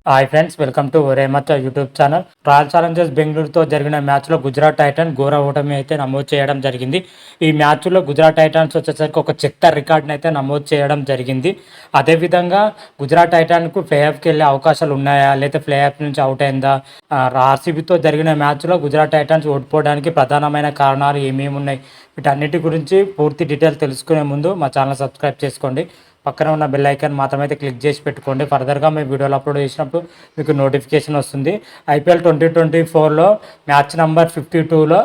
Hi friends, welcome to రేమచ్చ YouTube channel. Royal challengers బెంగళూరుతో జరిగిన మ్యాచ్లో గుజరాత్ టైటన్ ఘోర ఓటమి అయితే నమోదు చేయడం జరిగింది. ఈ మ్యాచ్లో గుజరాత్ టైటన్స్ వచ్చేసరికి ఒక చెత్త రికార్డుని అయితే నమోదు చేయడం జరిగింది. అదేవిధంగా గుజరాత్ టైటన్కు ప్లే ఆఫ్కి వెళ్ళే అవకాశాలు ఉన్నాయా, లేదా ప్లే ఆఫ్ నుంచి అవుట్ అయిందా, ఆర్సీబీతో జరిగిన మ్యాచ్లో గుజరాత్ టైటన్స్ ఓడిపోవడానికి ప్రధానమైన కారణాలు ఏమేమి ఉన్నాయి, వీటన్నిటి గురించి పూర్తి డీటెయిల్స్ తెలుసుకునే ముందు మా ఛానల్ సబ్స్క్రైబ్ చేసుకోండి. పక్కన ఉన్న బెల్ ఐకాన్ మాత్రమైతే క్లిక్ చేసి పెట్టుకోండి. ఫర్దర్గా మేము వీడియోలు అప్లోడ్ చేసినప్పుడు మీకు నోటిఫికేషన్ వస్తుంది. ఐపీఎల్ 2024లో మ్యాచ్ నెంబర్ 52లో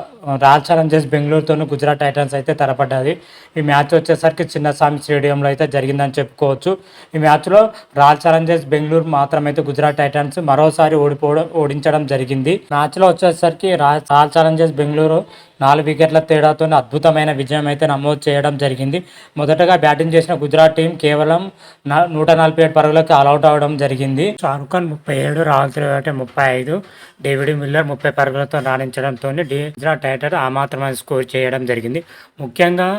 రాయల్ ఛాలెంజర్స్ బెంగళూరుతో గుజరాత్ టైటన్స్ అయితే తలపడ్డది. ఈ మ్యాచ్ వచ్చేసరికి చిన్నస్వామి స్టేడియంలో అయితే జరిగిందని చెప్పుకోవచ్చు. ఈ మ్యాచ్లో రాయల్ ఛాలెంజర్స్ బెంగళూరు మాత్రమైతే గుజరాత్ టైటన్స్ మరోసారి ఓడించడం జరిగింది. మ్యాచ్లో వచ్చేసరికి రాయల్ ఛాలెంజర్స్ బెంగళూరు 4 వికెట్ల తేడాతో అద్భుతమైన విజయం అయితే నమోదు చేయడం జరిగింది. మొదటగా బ్యాటింగ్ చేసిన గుజరాత్ టీం కేవలం 147 పరుగులకు ఆల్అౌట్ అవడం జరిగింది. షారుఖ్ ఖాన్ 37, రాహుల్ త్రిపాఠి 35, డేవిడ్ మిల్లర్ 30 పరుగులతో రాణించడంతో గుజరాత్ టైటన్ ఆ మాత్రమే స్కోర్ చేయడం జరిగింది. ముఖ్యంగా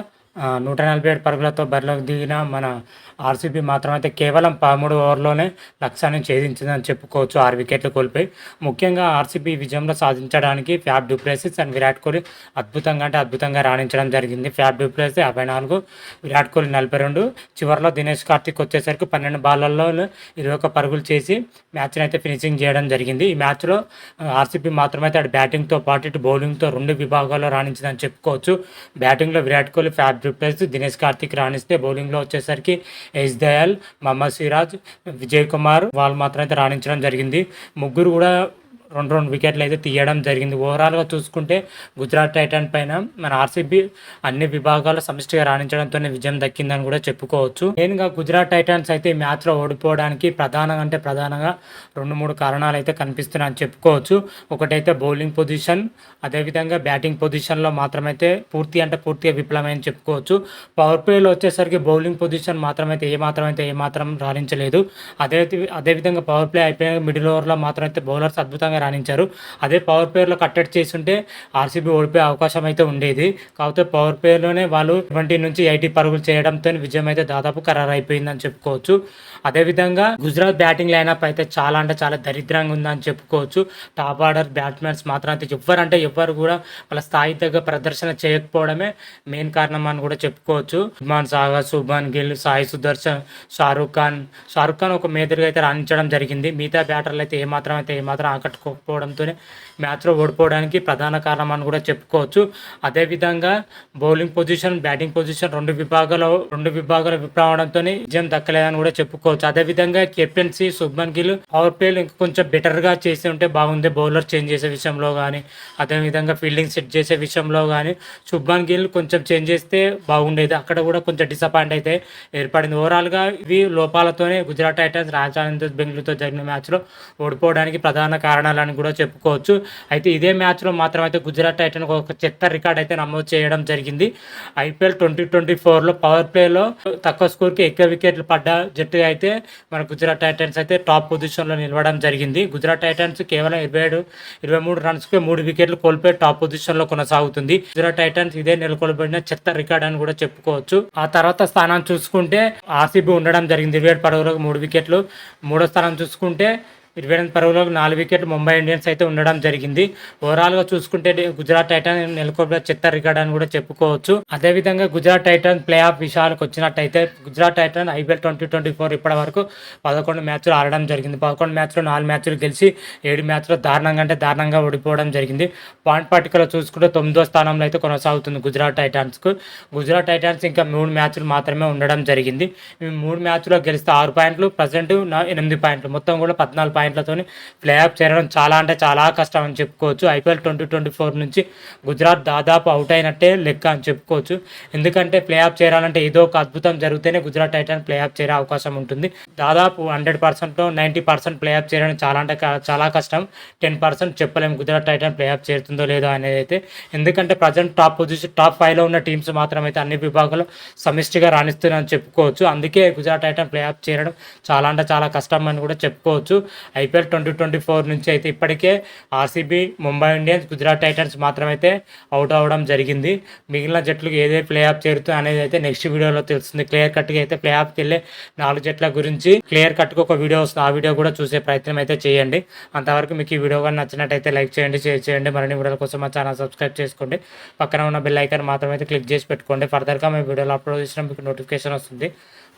147 పరుగులతో బరిలోకి దిగిన మన ఆర్సీబీ మాత్రమైతే కేవలం 13 ఓవర్లోనే లక్ష్యాన్ని ఛేదించిందని చెప్పుకోవచ్చు. 6 వికెట్లు కోల్పోయి ముఖ్యంగా ఆర్సీబీ విజయంలో సాధించడానికి fab du Plessis and Virat Kohli అద్భుతంగా రాణించడం జరిగింది. Fab du Plessis 54, Virat Kohli 42. చివరిలో దినేష్ కార్తిక్ వచ్చేసరికి 12 బాళ్ళల్లో 21 పరుగులు చేసి మ్యాచ్ని అయితే ఫినిషింగ్ చేయడం జరిగింది. ఈ మ్యాచ్లో ఆర్సీబీ మాత్రమైతే అటు బ్యాటింగ్తో పాటు ఇటు బౌలింగ్తో 2 విభాగాల్లో రాణించిందని చెప్పుకోవచ్చు. బ్యాటింగ్లో Virat Kohli, Faf du Plessis, Dinesh Karthik రాణిస్తే బౌలింగ్లో వచ్చేసరికి ఎస్ దయాల్, మహమ్మద్ సిరాజ్, విజయ్ కుమార్ వాళ్ళు మాత్రం అయితే రాణించడం జరిగింది. ముగ్గురు కూడా 2 వికెట్లు అయితే తీయడం జరిగింది. ఓవరాల్గా చూసుకుంటే గుజరాత్ టైటన్ పైన మన ఆర్సీబీ అన్ని విభాగాల్లో సమిష్టిగా రాణించడంతోనే విజయం దక్కిందని కూడా చెప్పుకోవచ్చు. మెయిన్గా గుజరాత్ టైటన్స్ అయితే ఈ మ్యాచ్లో ఓడిపోవడానికి ప్రధానంగా 2-3 కారణాలు అయితే కనిపిస్తున్నాయని చెప్పుకోవచ్చు. ఒకటైతే బౌలింగ్ పొజిషన్, అదేవిధంగా బ్యాటింగ్ పొజిషన్లో మాత్రమైతే పూర్తిగా విఫలమని చెప్పుకోవచ్చు. పవర్ ప్లేలో వచ్చేసరికి బౌలింగ్ పొజిషన్ మాత్రమైతే ఏమాత్రం రాణించలేదు. అదేవిధంగా పవర్ ప్లే అయిపోయిన మిడిల్ ఓవర్లో మాత్రమైతే బౌలర్స్ అద్భుతంగా రాణించారు. అదే పవర్ ప్లేయర్లో కట్టడి చేస్తుంటే ఆర్సీబీ ఓడిపోయే అవకాశం అయితే ఉండేది. కాకపోతే పవర్ ప్లేయర్లోనే వాళ్ళు 20 నుంచి 80 పరుగులు చేయడంతో విజయం అయితే దాదాపు ఖరారు అయిపోయిందని చెప్పుకోవచ్చు. అదేవిధంగా గుజరాత్ బ్యాటింగ్ లైనప్ అయితే చాలా దరిద్రంగా ఉందని చెప్పుకోవచ్చు. టాప్ ఆర్డర్ బ్యాట్స్మెన్స్ మాత్రం అయితే ఎవ్వరు కూడా వాళ్ళ స్థాయి తగ్గ ప్రదర్శన చేయకపోవడమే మెయిన్ కారణం అని కూడా చెప్పుకోవచ్చు. ఉస్మాన్ సాగర్, శుభ్మన్ గిల్, సాయి సుదర్శన్, షారుఖ్ ఖాన్ ఒక మేజర్గా అయితే రాణించడం జరిగింది. మిగతా బ్యాటర్లు అయితే ఏమాత్రం ఆకట్టుకోకపోవడంతోనే మ్యాచ్లో ఓడిపోవడానికి ప్రధాన కారణం అని కూడా చెప్పుకోవచ్చు. అదేవిధంగా బౌలింగ్ పొజిషన్, బ్యాటింగ్ పొజిషన్ 2 విభాగాలు విఫలమవడంతో విజయం దక్కలేదని కూడా చెప్పుకోవచ్చు. అదేవిధంగా కెప్టెన్సీ శుభ్మన్ గిల్ పవర్ ప్లేలు ఇంకా కొంచెం బెటర్గా చేసి ఉంటే బాగుంది. బౌలర్ చేంజ్ చేసే విషయంలో కానీ, అదేవిధంగా ఫీల్డింగ్ సెట్ చేసే విషయంలో కానీ శుభ్మన్ గిల్ కొంచెం చేంజ్ చేస్తే బాగుండేది. అక్కడ కూడా కొంచెం డిసప్పాయింట్ అయితే ఏర్పడింది. ఓవరాల్గా ఇవి లోపాలతోనే గుజరాత్ టైటన్స్ రాయల్ ఛాలెంజర్స్ బెంగళూరుతో జరిగిన మ్యాచ్లో ఓడిపోవడానికి ప్రధాన కారణాలని కూడా చెప్పుకోవచ్చు. అయితే ఇదే మ్యాచ్లో మాత్రం అయితే గుజరాత్ టైటన్ ఒక చెత్త రికార్డ్ అయితే నమోదు చేయడం జరిగింది. ఐపీఎల్ 2024లో పవర్ ప్లేలో తక్కువ స్కోర్కి ఎక్కువ వికెట్లు పడ్డ జట్టుగా అయితే మన గుజరాత్ టైటన్స్ అయితే టాప్ పొజిషన్లో నిలవడం జరిగింది. గుజరాత్ టైటన్స్ కేవలం 23 రన్స్కి 3 వికెట్లు కోల్పోయి టాప్ పొజిషన్లో కొనసాగుతుంది. గుజరాత్ టైటన్స్ ఇదే నెలకొల్పబడిన చెత్త రికార్డ్ అని కూడా చెప్పుకోవచ్చు. ఆ తర్వాత స్థానాన్ని చూసుకుంటే ఆర్సీబీ ఉండడం జరిగింది 27 పరుగులకు 3 వికెట్లు. మూడో స్థానం చూసుకుంటే 28 పరుగులకు 4 వికెట్లు ముంబై ఇండియన్స్ అయితే ఉండడం జరిగింది. ఓవరాల్గా చూసుకుంటే గుజరాత్ టైటన్ నెలకొల్పిన చెత్త రికార్డ్ అని కూడా చెప్పుకోవచ్చు. అదేవిధంగా గుజరాత్ టైటన్ ప్లే ఆఫ్ విషయానికి వచ్చినట్టయితే గుజరాత్ టైటన్ ఐపీఎల్ 2024 ఇప్పటి వరకు 11 మ్యాచ్లు ఆడడం జరిగింది. 11 మ్యాచ్లో 4 మ్యాచ్లు గెలిచి 7 మ్యాచ్లో దారుణంగా ఓడిపోవడం జరిగింది. పాయింట్ పట్టికలో చూసుకుంటే 9వ స్థానంలో అయితే కొనసాగుతుంది గుజరాత్ టైటన్స్కు. గుజరాత్ టైటన్స్ ఇంకా 3 మ్యాచ్లు మాత్రమే ఉండడం జరిగింది. ఈ 3 మ్యాచ్లో గెలిస్తే 6 పాయింట్లు, ప్రజెంట్ 8 పాయింట్లు, మొత్తం కూడా 14 పాయింట్లతో ప్లే ఆఫ్ చేరడం చాలా కష్టం అని చెప్పుకోవచ్చు. ఐపీఎల్ 2024 నుంచి గుజరాత్ దాదాపు అవుట్ అయినట్టే లెక్క అని చెప్పుకోవచ్చు. ఎందుకంటే ప్లే ఆఫ్ చేరాలంటే ఏదో ఒక అద్భుతం జరిగితేనే గుజరాత్ టైటన్ ప్లే ఆఫ్ చేరే అవకాశం ఉంటుంది. దాదాపు 100%లో 90% ప్లే ఆఫ్ చేరడం చాలా కష్టం. 10% చెప్పలేము గుజరాత్ టైటన్ ప్లే ఆఫ్ చేరుతుందో లేదో అనేది అయితే. ఎందుకంటే ప్రజెంట్ టాప్ 5లో ఉన్న టీమ్స్ మాత్రం అయితే అన్ని విభాగాల్లో సమిష్టిగా రాణిస్తున్నారని చెప్పుకోవచ్చు. అందుకే గుజరాత్ టైటన్ ప్లే ఆఫ్ చేరడం చాలా కష్టం అని కూడా చెప్పుకోవచ్చు. IPL 2024 నుంచి అయితే ఇప్పటికే RCB, Mumbai Indians, Gujarat titans మాత్రమైతే అవుట్ అవ్వడం జరిగింది. మిగిలిన జట్లు ఏదే ప్లే ఆఫ్ చేరుతాయి అనేది అయితే నెక్స్ట్ వీడియోలో తెలుస్తుంది. క్లియర్ కట్గా అయితే ప్లే ఆఫ్కి వెళ్ళే 4 జట్ల గురించి క్లియర్ కట్గా ఒక వీడియో వస్తుంది. ఆ వీడియో కూడా చూసే ప్రయత్నం అయితే చేయండి. అంతవరకు మీకు ఈ వీడియో కానీ నచ్చినట్టయితే లైక్ చేయండి, షేర్ చేయండి. మరిన్ని వీడియోల కోసం మా ఛానల్ సబ్స్క్రైబ్ చేసుకోండి. పక్కన ఉన్న బెల్ ఐకాన్ మాత్రం అయితే క్లిక్ చేసి పెట్టుకోండి. ఫర్దర్గా మేము వీడియోలో అప్లోడ్ చేసిన మీకు నోటిఫికేషన్ వస్తుంది.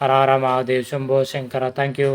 హర హర మహాదేవ్, శంభో శంకర. Thank you.